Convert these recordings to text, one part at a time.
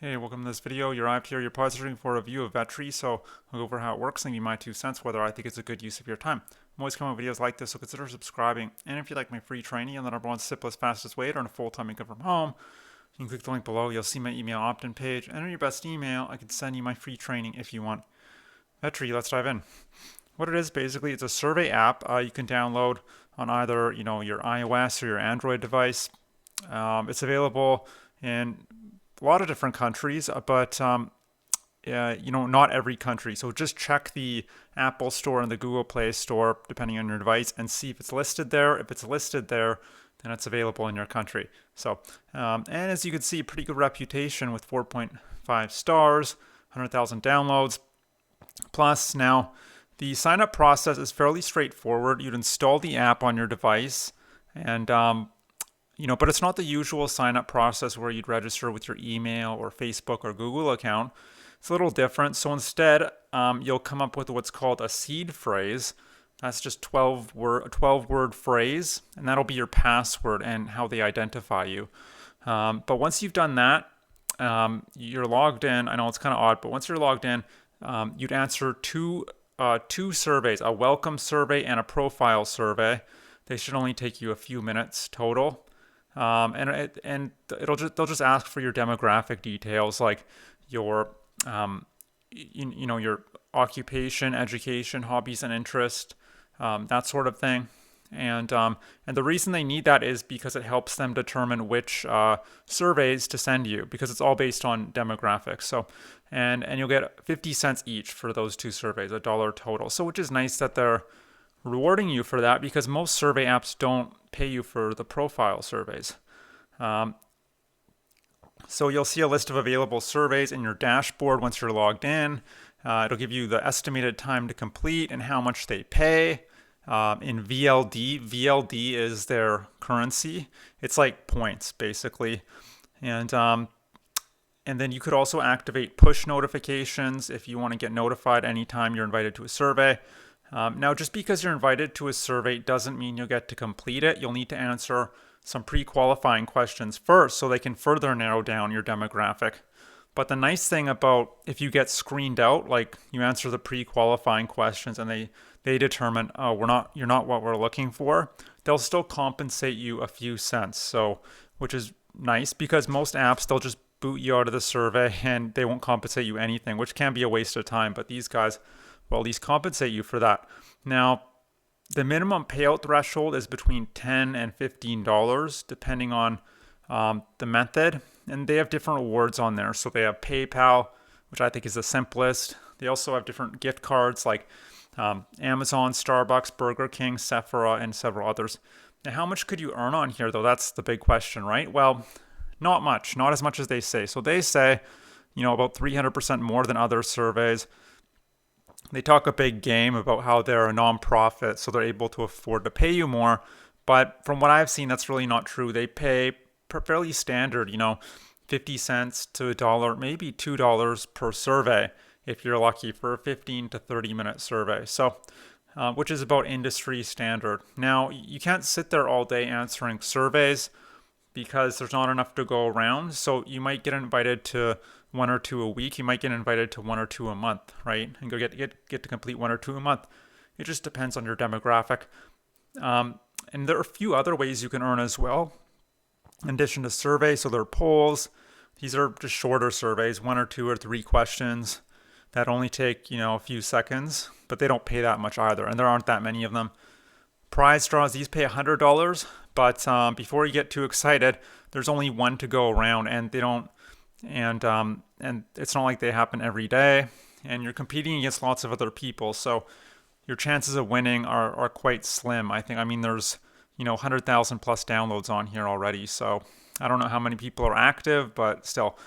Hey, welcome to this video. You're up here, you're probably searching for a review of Vetri, so I'll go over how it works and give you my 2 cents, whether I think it's a good use of your time. I'm always coming with videos like this, so consider subscribing. And if you like my free training on the #1 simplest, fastest way to earn a full-time income from home, you can click the link below. You'll see my email opt-in page. Enter your best email. I can send you my free training if you want. Vetri, let's dive in. What it is basically, it's a survey app you can download on either your iOS or your Android device. It's available in a lot of different countries, but not every country. So just check the Apple Store and the Google Play Store, depending on your device, and see if it's listed there. If it's listed there, then it's available in your country. So, and as you can see, pretty good reputation with 4.5 stars, 100,000 downloads. Plus, now the sign-up process is fairly straightforward. You'd install the app on your device, and but it's not the usual sign-up process where you'd register with your email or Facebook or Google account. It's a little different. So instead, you'll come up with what's called a seed phrase. That's just a 12-word phrase, and that'll be your password and how they identify you. But once you've done that, you're logged in. I know it's kind of odd, but once you're logged in, you'd answer two surveys, a welcome survey and a profile survey. They should only take you a few minutes total. They'll just ask for your demographic details, like your your occupation, education, hobbies and interest, that sort of thing. And the reason they need that is because it helps them determine which surveys to send you, because it's all based on demographics. So and you'll get 50 cents each for those two surveys, $1 total. So which is nice that they're rewarding you for that, because most survey apps don't pay you for the profile surveys. So you'll see a list of available surveys in your dashboard once you're logged in. It'll give you the estimated time to complete and how much they pay. In VLD is their currency. It's like points basically. And then you could also activate push notifications if you want to get notified anytime you're invited to a survey. Now, just because you're invited to a survey doesn't mean you'll get to complete it. You'll need to answer some pre-qualifying questions first so they can further narrow down your demographic. But the nice thing about if you get screened out, like you answer the pre-qualifying questions and they determine, oh, you're not what we're looking for, they'll still compensate you a few cents. So, which is nice, because most apps, they'll just boot you out of the survey and they won't compensate you anything, which can be a waste of time. But these guys will at least compensate you for that. Now, the minimum payout threshold is between $10 and $15, depending on the method. And they have different rewards on there. So they have PayPal, which I think is the simplest. They also have different gift cards like Amazon, Starbucks, Burger King, Sephora, and several others. Now, how much could you earn on here, though? That's the big question, right? Well, not much, not as much as they say. So they say, about 300% more than other surveys. They talk a big game about how they're a nonprofit, so they're able to afford to pay you more. But from what I've seen, that's really not true. They pay fairly standard, 50 cents to $1, maybe $2 per survey if you're lucky, for a 15 to 30-minute survey. So, which is about industry standard. Now, you can't sit there all day answering surveys because there's not enough to go around. So you might get invited to one or two a week. You might get invited to one or two a month, right? And go get to complete one or two a month. It just depends on your demographic. And there are a few other ways you can earn as well, in addition to surveys. So there are polls. These are just shorter surveys, 1 or 2 or 3 questions that only take, a few seconds, but they don't pay that much either. And there aren't that many of them. Prize draws, these pay $100, but before you get too excited, there's only one to go around, and they don't, and it's not like they happen every day, and you're competing against lots of other people, so your chances of winning are quite slim. I think, there's 100,000 plus downloads on here already, so I don't know how many people are active, but still.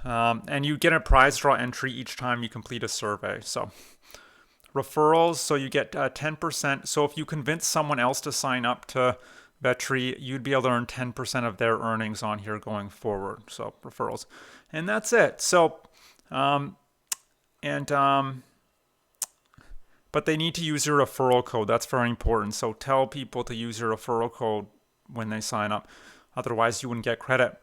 And you get a prize draw entry each time you complete a survey. So referrals, so you get 10%. So if you convince someone else to sign up to Vetri, you'd be able to earn 10% of their earnings on here going forward. So referrals. And that's it. So, but they need to use your referral code. That's very important. So tell people to use your referral code when they sign up. Otherwise, you wouldn't get credit.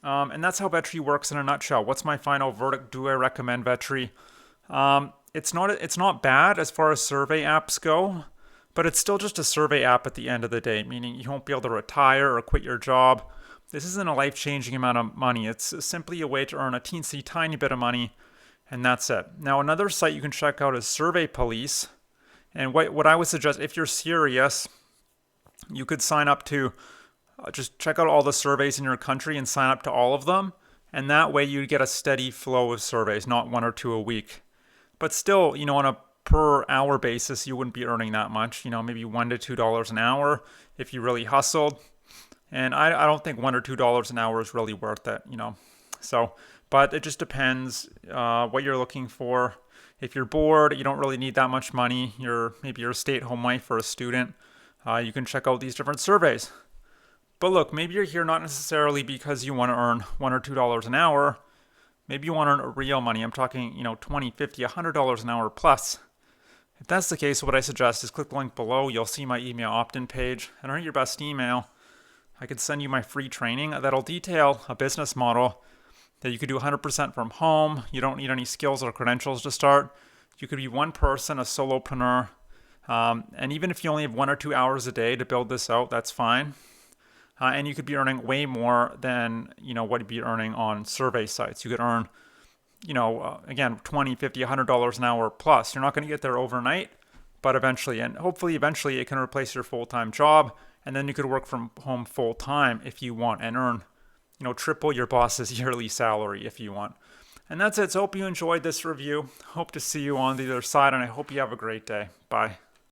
And that's how Vetri works in a nutshell. What's my final verdict? Do I recommend Vetri? It's not bad as far as survey apps go, but it's still just a survey app at the end of the day, meaning you won't be able to retire or quit your job. This isn't a life-changing amount of money. It's simply a way to earn a teensy tiny bit of money, and that's it. Now, another site you can check out is Survey Police. And what I would suggest, if you're serious, you could sign up to just check out all the surveys in your country and sign up to all of them. And that way you get a steady flow of surveys, not one or two a week. But still, on a per hour basis, you wouldn't be earning that much, maybe $1 to $2 an hour if you really hustled. And I don't think $1 or $2 an hour is really worth it. So, but it just depends what you're looking for. If you're bored, you don't really need that much money. Maybe you're a stay-at-home wife or a student. You can check out these different surveys. But look, maybe you're here not necessarily because you want to earn $1 or $2 an hour. Maybe you want to earn real money. I'm talking, $20, $50, $100 an hour plus. If that's the case, what I suggest is click the link below. You'll see my email opt-in page. And earn your best email. I could send you my free training that'll detail a business model that you could do 100% from home. You don't need any skills or credentials to start. You could be one person, a solopreneur. And even if you only have 1 or 2 hours a day to build this out, that's fine. And you could be earning way more than, what you'd be earning on survey sites. You could earn, again, $20, $50, $100 an hour plus. You're not going to get there overnight, but eventually, and hopefully eventually it can replace your full-time job. And then you could work from home full-time if you want and earn, triple your boss's yearly salary if you want. And that's it. So I hope you enjoyed this review. Hope to see you on the other side, and I hope you have a great day. Bye.